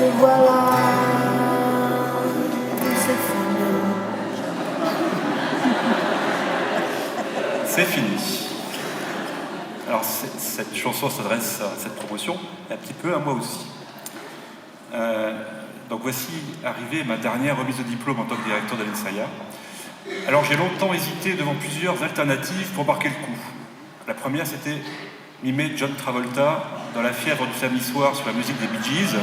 me voilà, c'est fini. C'est fini. Alors, cette chanson s'adresse à cette promotion, et un petit peu à moi aussi. Donc voici arrivée ma dernière remise de diplôme en tant que directeur de l'ENSAIA. Alors j'ai longtemps hésité devant plusieurs alternatives pour marquer le coup. La première, c'était mimer John Travolta dans La fièvre du samedi soir sur la musique des Bee Gees.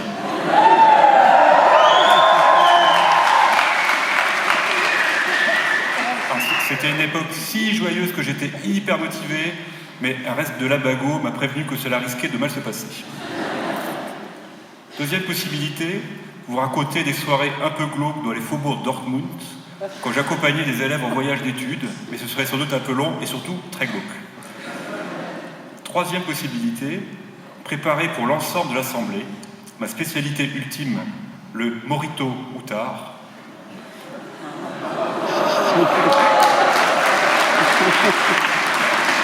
C'était une époque si joyeuse que j'étais hyper motivé, mais un reste de l'abago m'a prévenu que cela risquait de mal se passer. Deuxième possibilité, vous raconter des soirées un peu glauques dans les faubourgs de Dortmund, quand j'accompagnais des élèves en voyage d'études, mais ce serait sans doute un peu long et surtout très glauque. Troisième possibilité, préparer pour l'ensemble de l'Assemblée ma spécialité ultime, le Morito Outard.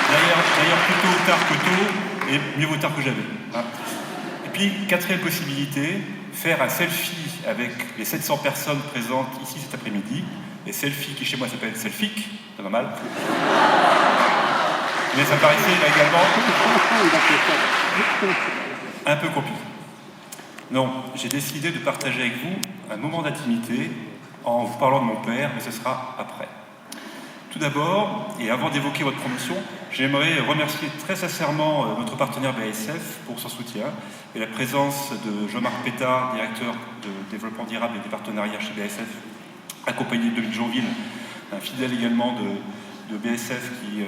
D'ailleurs, plutôt tard que tôt, et mieux vaut tard que jamais. Et puis, quatrième possibilité, faire un selfie avec les 700 personnes présentes ici cet après-midi. Les selfies qui chez moi s'appellent selfies, c'est pas mal. Mais ça paraissait là également un peu compliqué. Non, j'ai décidé de partager avec vous un moment d'intimité en vous parlant de mon père, mais ce sera après. Tout d'abord, et avant d'évoquer votre promotion, j'aimerais remercier très sincèrement notre partenaire BASF pour son soutien et la présence de Jean-Marc Pétard, directeur de développement durable et des partenariats chez BASF, accompagné de Dominique Jonville, un fidèle également de BASF qui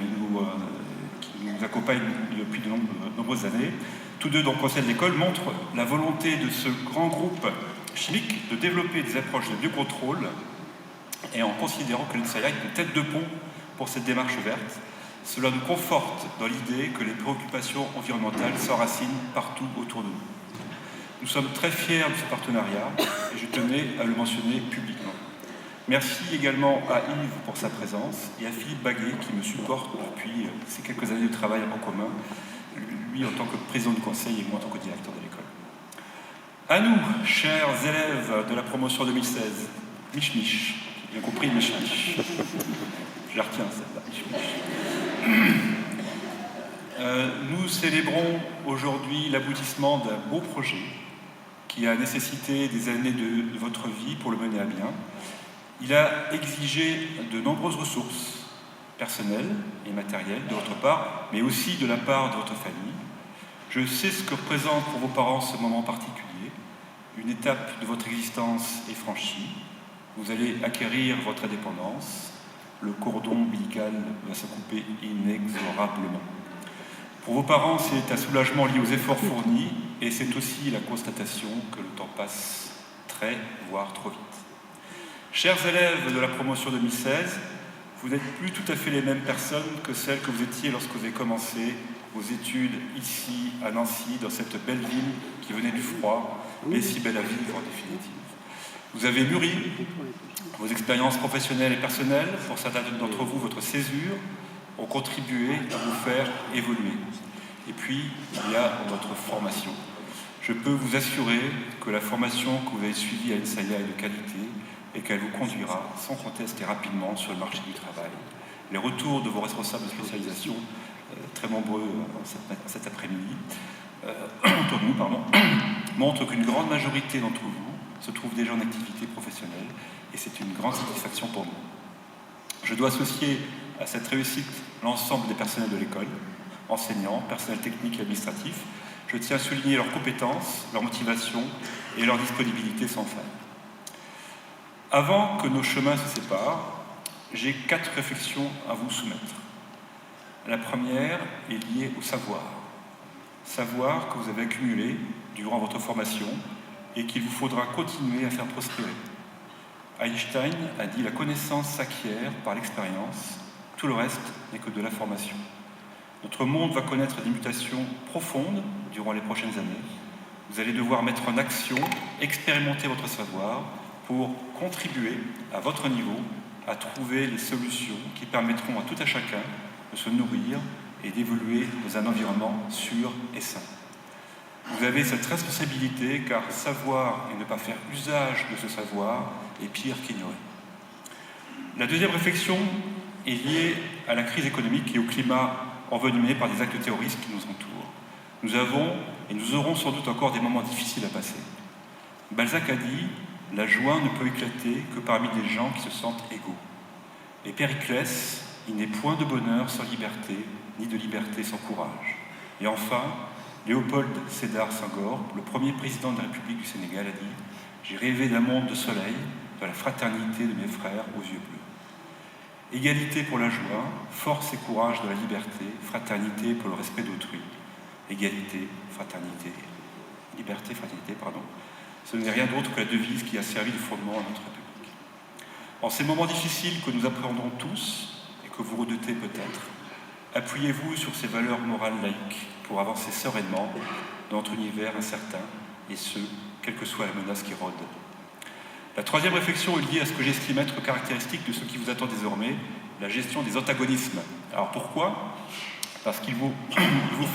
nous accompagne depuis de nombreuses années. Tous deux, donc, au sein de l'école, montrent la volonté de ce grand groupe chimique de développer des approches de biocontrôle et en considérant que l'ENSAIA est une tête de pont pour cette démarche verte. Cela nous conforte dans l'idée que les préoccupations environnementales s'enracinent partout autour de nous. Nous sommes très fiers de ce partenariat et je tenais à le mentionner publiquement. Merci également à Yves pour sa présence et à Philippe Baguet qui me supporte depuis ces quelques années de travail en commun, lui en tant que président du conseil et moi en tant que directeur de l'école. À nous, chers élèves de la promotion 2016, Mich Mich, j'ai bien compris Mich Mich, je la retiens celle-là, nous célébrons aujourd'hui l'aboutissement d'un beau projet qui a nécessité des années de votre vie pour le mener à bien. Il a exigé de nombreuses ressources personnelles et matérielles de votre part, mais aussi de la part de votre famille. Je sais ce que représente pour vos parents ce moment particulier. Une étape de votre existence est franchie. Vous allez acquérir votre indépendance. Le cordon ombilical va se couper inexorablement. Pour vos parents, c'est un soulagement lié aux efforts fournis et c'est aussi la constatation que le temps passe très, voire trop vite. Chers élèves de la promotion 2016, vous n'êtes plus tout à fait les mêmes personnes que celles que vous étiez lorsque vous avez commencé vos études ici, à Nancy, dans cette belle ville qui venait du froid, mais si belle à vivre en définitive. Vous avez mûri vos expériences professionnelles et personnelles. Pour certains d'entre vous, votre césure ont contribué à vous faire évoluer. Et puis, il y a votre formation. Je peux vous assurer que la formation que vous avez suivie à l'ENSAIA est de qualité et qu'elle vous conduira sans conteste et rapidement sur le marché du travail. Les retours de vos responsables de spécialisation, très nombreux cet après-midi, autour de nous, montrent qu'une grande majorité d'entre vous se trouve déjà en activité professionnelle et c'est une grande satisfaction pour nous. Je dois associer à cette réussite l'ensemble des personnels de l'école, enseignants, personnel technique et administratif. Je tiens à souligner leurs compétences, leur motivation et leur disponibilité sans faille. Avant que nos chemins se séparent, j'ai 4 réflexions à vous soumettre. La première est liée au savoir. Savoir que vous avez accumulé durant votre formation et qu'il vous faudra continuer à faire prospérer. Einstein a dit « La connaissance s'acquiert par l'expérience, tout le reste n'est que de la formation ». Notre monde va connaître des mutations profondes durant les prochaines années. Vous allez devoir mettre en action, expérimenter votre savoir pour contribuer à votre niveau à trouver les solutions qui permettront à tout un chacun de se nourrir et d'évoluer dans un environnement sûr et sain. Vous avez cette responsabilité car savoir et ne pas faire usage de ce savoir est pire qu'ignorer. La deuxième réflexion est liée à la crise économique et au climat envenimé par des actes terroristes qui nous entourent. Nous avons et nous aurons sans doute encore des moments difficiles à passer. Balzac a dit « La joie ne peut éclater que parmi des gens qui se sentent égaux ». Et Périclès, il n'est point de bonheur sans liberté, ni de liberté sans courage. Et enfin, Léopold Sédar Senghor, le premier président de la République du Sénégal, a dit « J'ai rêvé d'un monde de soleil, de la fraternité de mes frères aux yeux bleus ». Égalité pour la joie, force et courage de la liberté, fraternité pour le respect d'autrui. Égalité, fraternité, liberté, fraternité, pardon. Ce n'est rien d'autre que la devise qui a servi de fondement à notre République. En ces moments difficiles que nous appréhendons tous, et que vous redoutez peut-être, appuyez-vous sur ces valeurs morales laïques pour avancer sereinement dans notre univers incertain, et ce, quelle que soit la menace qui rôde. La troisième réflexion est liée à ce que j'estime être caractéristique de ce qui vous attend désormais, la gestion des antagonismes. Alors pourquoi ? Parce qu'il vous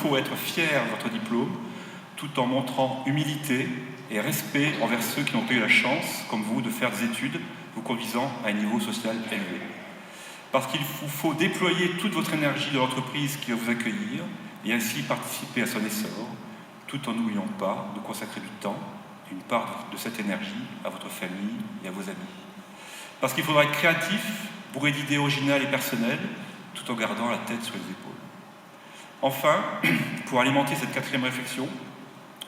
faut être fier de votre diplôme, tout en montrant humilité et respect envers ceux qui n'ont pas eu la chance, comme vous, de faire des études vous conduisant à un niveau social élevé. Parce qu'il vous faut déployer toute votre énergie dans l'entreprise qui va vous accueillir et ainsi participer à son essor, tout en n'oubliant pas de consacrer du temps, une part de cette énergie à votre famille et à vos amis. Parce qu'il faudra être créatif, bourré d'idées originales et personnelles, tout en gardant la tête sur les épaules. Enfin, pour alimenter cette quatrième réflexion,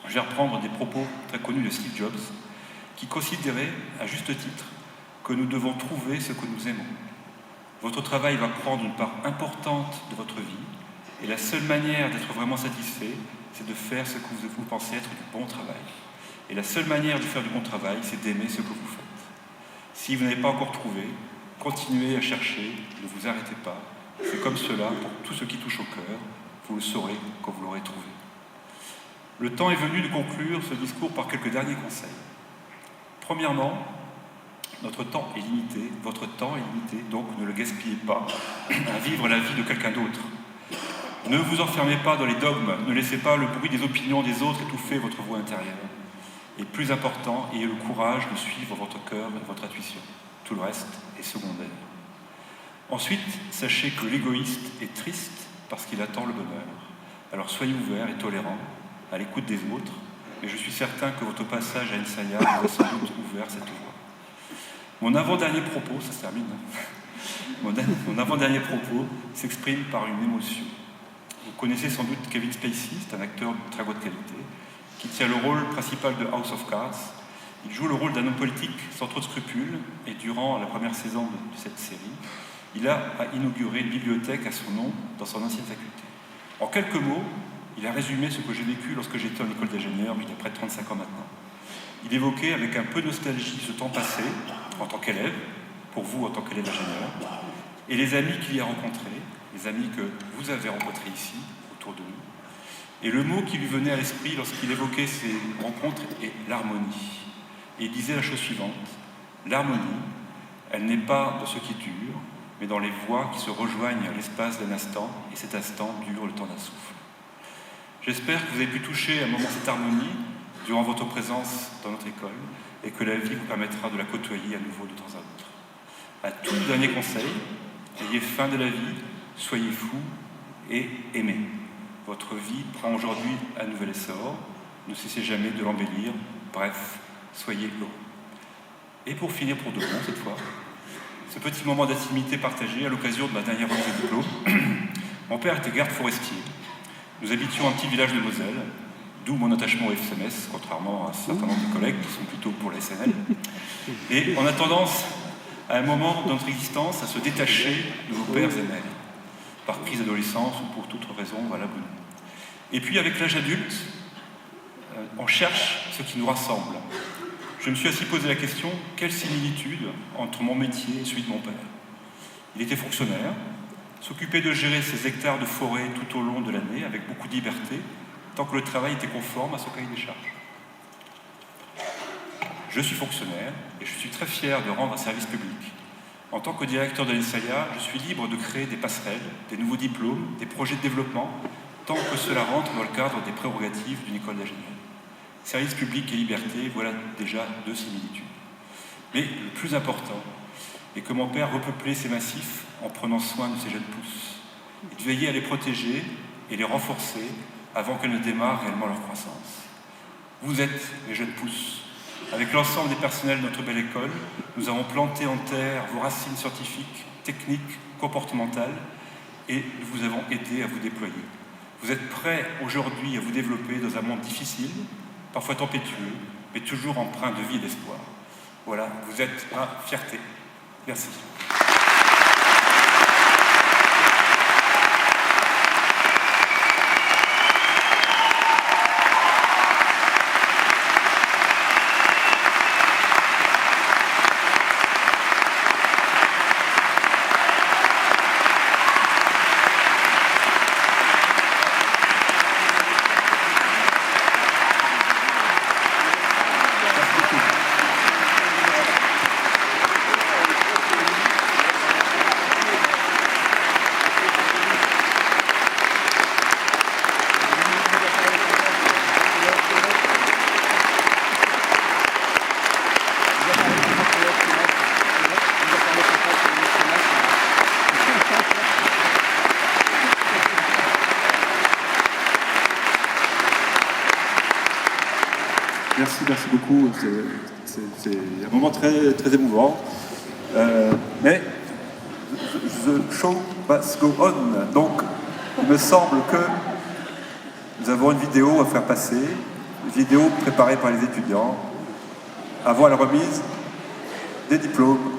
je vais reprendre des propos très connus de Steve Jobs, qui considérait, à juste titre, que nous devons trouver ce que nous aimons. Votre travail va prendre une part importante de votre vie, et la seule manière d'être vraiment satisfait, c'est de faire ce que vous pensez être du bon travail. Et la seule manière de faire du bon travail, c'est d'aimer ce que vous faites. Si vous n'avez pas encore trouvé, continuez à chercher, ne vous arrêtez pas. C'est comme cela pour tout ce qui touche au cœur. Vous le saurez quand vous l'aurez trouvé. Le temps est venu de conclure ce discours par quelques derniers conseils. Premièrement, notre temps est limité, votre temps est limité, donc ne le gaspillez pas à vivre la vie de quelqu'un d'autre. Ne vous enfermez pas dans les dogmes, ne laissez pas le bruit des opinions des autres étouffer votre voix intérieure. Et plus important, ayez le courage de suivre votre cœur et votre intuition. Tout le reste est secondaire. Ensuite, sachez que l'égoïste est triste parce qu'il attend le bonheur. Alors soyez ouverts et tolérants, à l'écoute des autres, mais je suis certain que votre passage à Ensaya vous a sans doute ouvert cette voie. Mon avant-dernier propos, ça se termine, mon avant-dernier propos s'exprime par une émotion. Vous connaissez sans doute Kevin Spacey, c'est un acteur de très haute qualité, qui tient le rôle principal de House of Cards. Il joue le rôle d'un homme politique sans trop de scrupules, et durant la première saison de cette série, il a inauguré une bibliothèque à son nom dans son ancienne faculté. En quelques mots, il a résumé ce que j'ai vécu lorsque j'étais en école d'ingénieur, il y a près de 35 ans maintenant. Il évoquait avec un peu de nostalgie ce temps passé en tant qu'élève, pour vous en tant qu'élève d'ingénieur, et les amis qu'il y a rencontrés, les amis que vous avez rencontrés ici, autour de nous. Et le mot qui lui venait à l'esprit lorsqu'il évoquait ces rencontres est l'harmonie. Et il disait la chose suivante, l'harmonie, elle n'est pas dans ce qui dure, mais dans les voix qui se rejoignent à l'espace d'un instant, et cet instant dure le temps d'un souffle. J'espère que vous avez pu toucher un moment cette harmonie durant votre présence dans notre école, et que la vie vous permettra de la côtoyer à nouveau de temps à autre. Un tout dernier conseil, ayez faim de la vie, soyez fous et aimez. Votre vie prend aujourd'hui un nouvel essor, ne cessez jamais de l'embellir, bref, soyez heureux. Et pour finir pour de bon cette fois, ce petit moment d'intimité partagé à l'occasion de ma dernière remise de diplôme. Mon père était garde forestier. Nous habitions un petit village de Moselle, d'où mon attachement au FSMS, contrairement à un certain nombre de collègues qui sont plutôt pour la SNL. Et on a tendance, à un moment de notre existence, à se détacher de nos pères et mères, par crise d'adolescence ou pour toute raison valable ou non. Et puis avec l'âge adulte, on cherche ce qui nous rassemble. Je me suis ainsi posé la question, quelle similitude entre mon métier et celui de mon père ? Il était fonctionnaire, s'occupait de gérer ses hectares de forêt tout au long de l'année avec beaucoup de liberté, tant que le travail était conforme à son cahier des charges. Je suis fonctionnaire et je suis très fier de rendre un service public. En tant que directeur de l'Ensaya, je suis libre de créer des passerelles, des nouveaux diplômes, des projets de développement, tant que cela rentre dans le cadre des prérogatives d'une école d'ingénieur. Service public et liberté, voilà déjà 2 similitudes. Mais le plus important est que mon père repeupler ces massifs en prenant soin de ces jeunes pousses, et de veiller à les protéger et les renforcer avant qu'elles ne démarrent réellement leur croissance. Vous êtes les jeunes pousses. Avec l'ensemble des personnels de notre belle école, nous avons planté en terre vos racines scientifiques, techniques, comportementales, et nous vous avons aidé à vous déployer. Vous êtes prêts aujourd'hui à vous développer dans un monde difficile, parfois tempétueux, mais toujours empreint de vie et d'espoir. Voilà, vous êtes ma fierté. Merci. Merci beaucoup. C'est un moment très, très émouvant. Mais the show must go on. Donc, il me semble que nous avons une vidéo à faire passer, une vidéo préparée par les étudiants, avant la remise des diplômes.